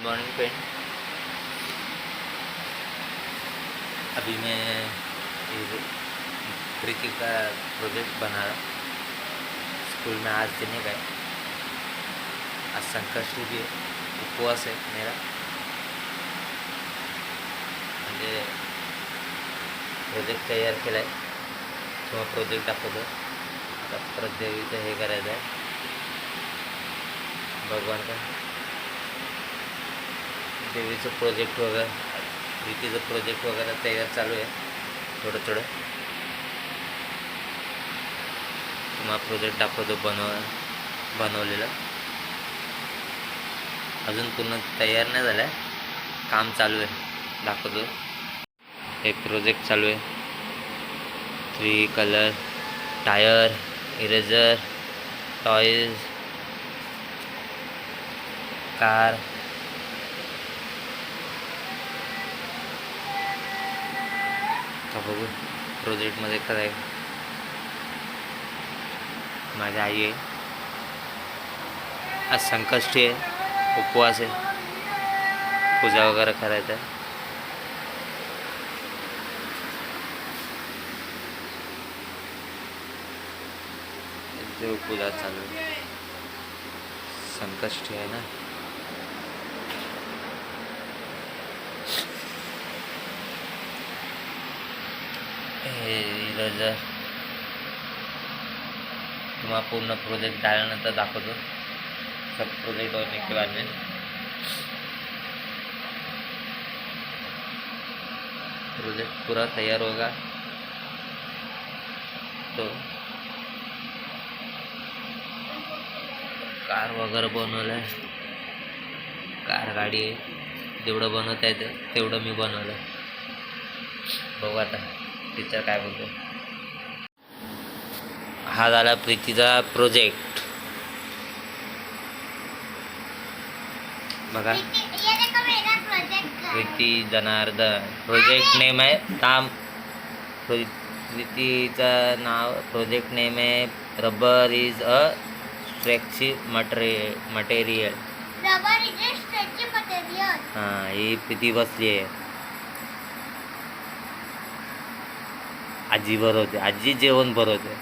Morning friend. अभी मैं प्रीति का प्रोजेक्ट बना रहा स्कूल में। आज देने का है, आज संकष्टी भी है, उपवास है मेरा। म्हणजे प्रोजेक्ट तयार केला आहे किंवा प्रोजेक्ट दाखवतो। आता परत देवीचं हे करायचं आहे, भगवान का देवीचं प्रोजेक्ट वगैरे, प्रीतीचं प्रोजेक्ट वगैरे तयार चालू आहे थोडं थोडं। तुम्हाला प्रोजेक्ट दाखवतो बनवलेलं। अजून पूर्ण तयार नाही झालं आहे, काम चालू आहे, दाखवतो। एक प्रोजेक्ट चालू आहे, 3 colour, tyre, eraser, toys, car. बघू प्रोजेक्टमध्ये काय माझी आई आहे। आज संकष्टी आहे, उपवास आहे, पूजा वगैरे करायचं आहे। देवपूजा चालू आहे, संकष्टी आहे ना। इरेजर तुम्हाला पूर्ण प्रोजेक्ट डालल्यानंतर दाखवतो। सब प्रोजेक्ट होने के बाद में प्रोजेक्ट पूरा तैयार होगा तो कार वगैरे बनवलं आहे। कार गाडी आहे, जेवढं बनवता येतं तेवढं मी बनवलं। बघू आता टीचर काय बोलतो। हा झाला प्रीतीचा प्रोजेक्ट, बघा। प्रीती जनार्दन प्रोजेक्ट नेम आहे, नाम प्रीतीचा नाव प्रोजेक्ट नेम आहे rubber is a stretchy material. हां, ही प्रीती बसली आहे, आजी भरवते, आजी जेवण भरवते।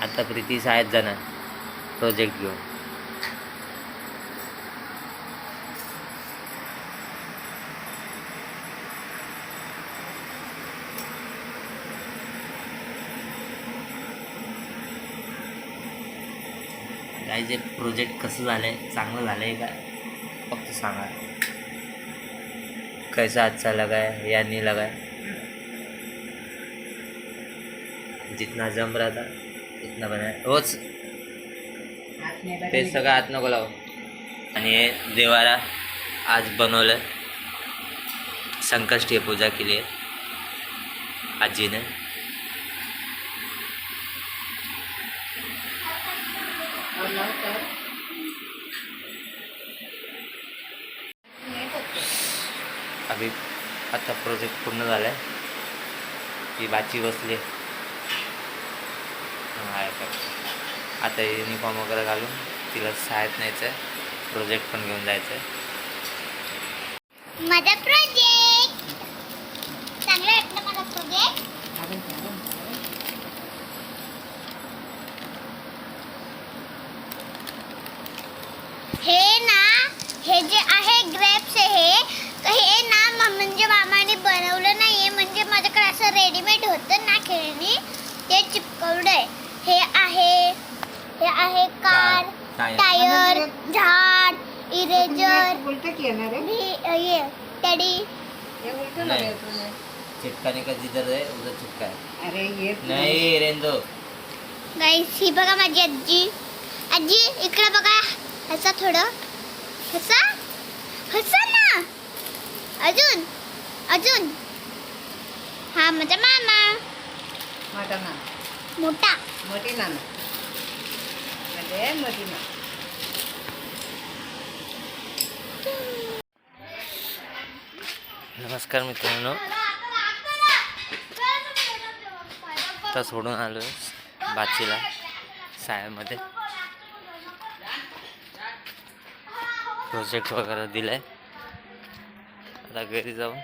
आता प्रीती शाळेत जाणार प्रोजेक्ट घेऊन। काय जे प्रोजेक्ट कसं झालंय, चांगलं झालंय का फक्त सांगा। कैसा अच्छा लगा है या नहीं लगा है? जितना जम रहा था उतना बनाया रोज, ते सगळं हात नको लावू। आणि हे देवाला आज बनवलं, संकष्टी पूजा केली आहे आजीने। अभी आता प्रोजेक्ट पूर्ण झाला आहे, ती बाची बसली आता युनिफॉर्म वगैरे घालून तिला शाळेत न्यायचं आहे, प्रोजेक्ट पण घेऊन जायचं आहे। माझा प्रोजेक्ट चांगला आहे ना, माझा प्रोजेक्ट। हे ना, हे जे आहे ग्रेप्स आहे, हे ना म्हणजे मामाने बनवलं नाहीये, म्हणजे माझ्याकडे असं रेडीमेड होतं ना खेळणी, ते चिपकवलं आहे। हे आहे कार, टायर, झाड, इरेजर, ये टेडी। चिपकाने का जिधर है उधर चिपका है। अरे ये नहीं रेंदो। गाइस, ही बघा माझी आजी। आजी इकडे बघा, हसा थोडं, हसा हसा ना, अजून अजून। हा माझा मामा, मोठा मोठी नाना म्हणजे मोठी ना। नमस्कार मित्रांनो, आता सोडून आलो बाचीला शाळेमध्ये। प्रोजेक्ट वगैरे दिलाय. आता घरी जाऊन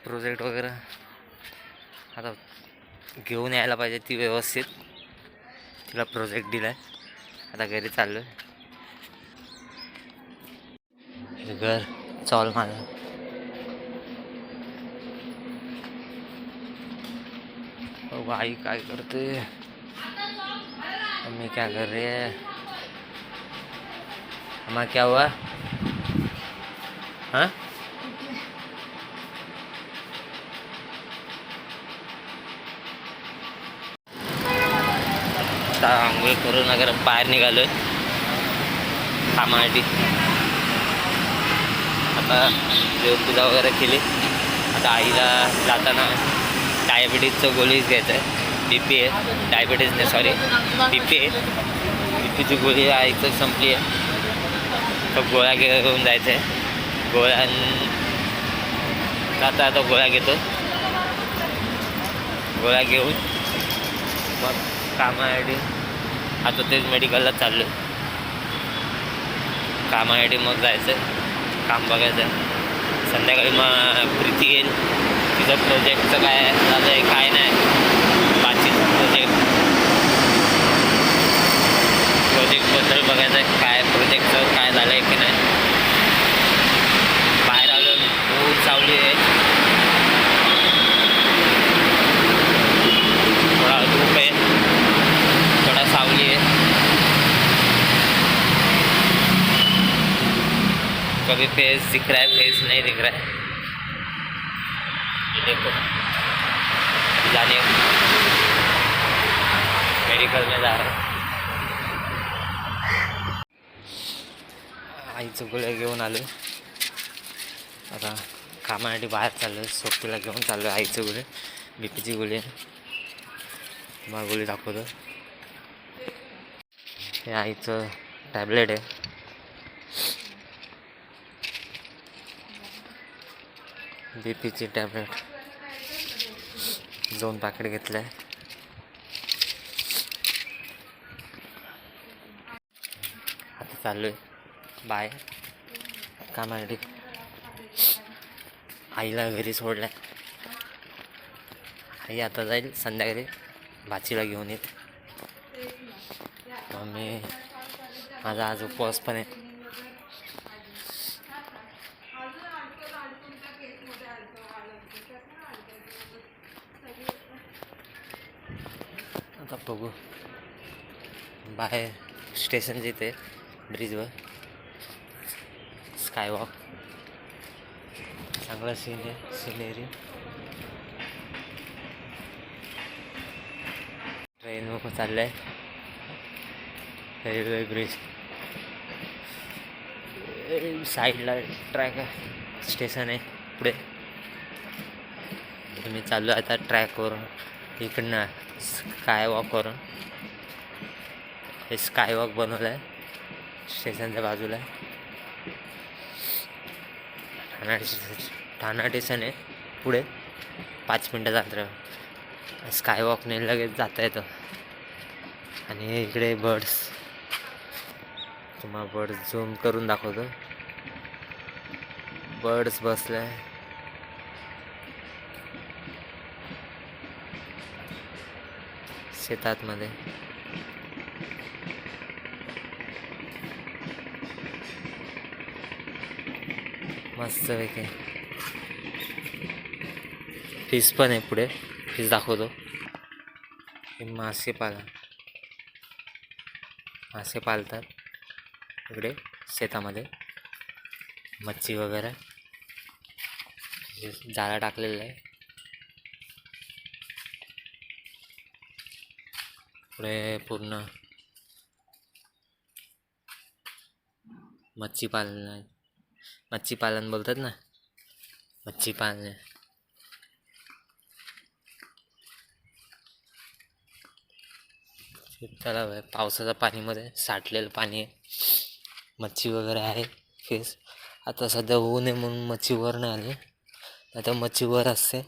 प्रोजेक्ट वगैरे आता घेऊन यायला पाहिजे ती व्यवस्थित. तिला प्रोजेक्ट दिलाय. आता घरी चाललोय. घर चॉल माझं. भाई काय करते, मम्मी क्या कर रही है, अम्मा क्या हुआ? हाँ आता आंघोळ करून अगर बाहेर निघालोय कामासाठी. आता देवपूजा वगैरे केली. आता आईला जाताना डायबिटीजचं गोळीच घ्यायचं आहे. BP आहे, डायबिटीज नाही सॉरी BP आहे. BPची गोळी आईचं संपली आहे. तर गोळ्या घेऊन जायचं आहे. आता गोळ्या घेतो. गोळ्या घेऊन मग कामासाठी आता तेच मेडिकलला चाललो आहे. कामासाठी मग जायचं आहे, काम बघायचं आहे. संध्याकाळी मग प्रीती येईल. तिचं प्रोजेक्टचं काय झालं आहे काय नाही, बाकीचं प्रोजेक्टबद्दल बघायचं आहे. काय प्रोजेक्टचं काय झालं आहे की नाही. बाहेर आलो, ऊन सावली आहे, थोडा धूप आहे, थोडा सावली आहे. कभी फेस दिख रहा है, फेस नहीं दिख रहा है. देखो जाने मेडिकल में जा रहा है. आईचं गोळ्या घेऊन आलो. आता कामासाठी बाहेर चाललो आहे. सोबतीला घेऊन चाललो आहे आईचं गोळी. BPची गोळी आहे. मला गोळी दाखवतो. हे आईचं टॅबलेट आहे. BPची टॅबलेट 2 पॅकेट घेतलं आहे. आता चाललो आहे बाहेर कामासाठी. आईला घरी सोडलं आहे. आई आता जाईल संध्याकाळी भाचीला घेऊन येत. मी माझा आज उपवास पण आहे. आता बघू बाहेर स्टेशन जिथे ब्रिजवर स्कायवॉक चांगला सीन आहे. सिनेरी ट्रेन वर चाललं आहे. रेल्वे ब्रिज साईडला ट्रॅक आहे, स्टेशन आहे पुढे. मी चाललो आता ट्रॅकवरून इकडनं स्कायवॉकवरून. हे स्कायवॉक बनवलं आहे स्टेशनच्या बाजूला. ठाणा स्टेशन आहे पुढे 5 मिनटाचं अंतर. स्कायवॉकने लगेच जाता येतं. आणि इकडे बर्ड्स, तुम्हाला बर्ड्स झूम करून दाखवतो. बर्ड्स बसले शेतात मध्ये. मस्त पैकी फिश पण आहे पुढे. फिश दाखवतो. हे मासे पालतात इकडे शेतामध्ये. मच्छी वगैरे जाळा टाकलेला आहे. पुढे पूर्ण मच्छी पालन बोलतात ना, मच्छी पालन. तलाव आहे, पावसाच्या पाणीमध्ये साठलेलं पाणी आहे. मच्छी वगैरे आहे, फिश. आता सध्या ऊन आहे म्हणून मच्छी वर नाही आली. आता मच्छी वर असते.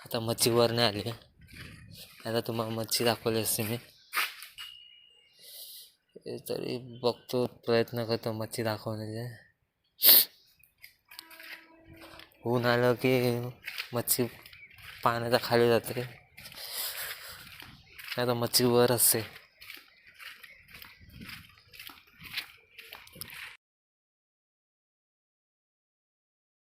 आता मच्छी वर नाही आली. आता तुम्हाला मच्छी दाखवली असते मी. तरी बघतो, प्रयत्न करतो मच्छी दाखवण्याचे. ऊन आलं की मच्छी पाण्याच्या खाली जाते, नाही तर मच्छी वर असते.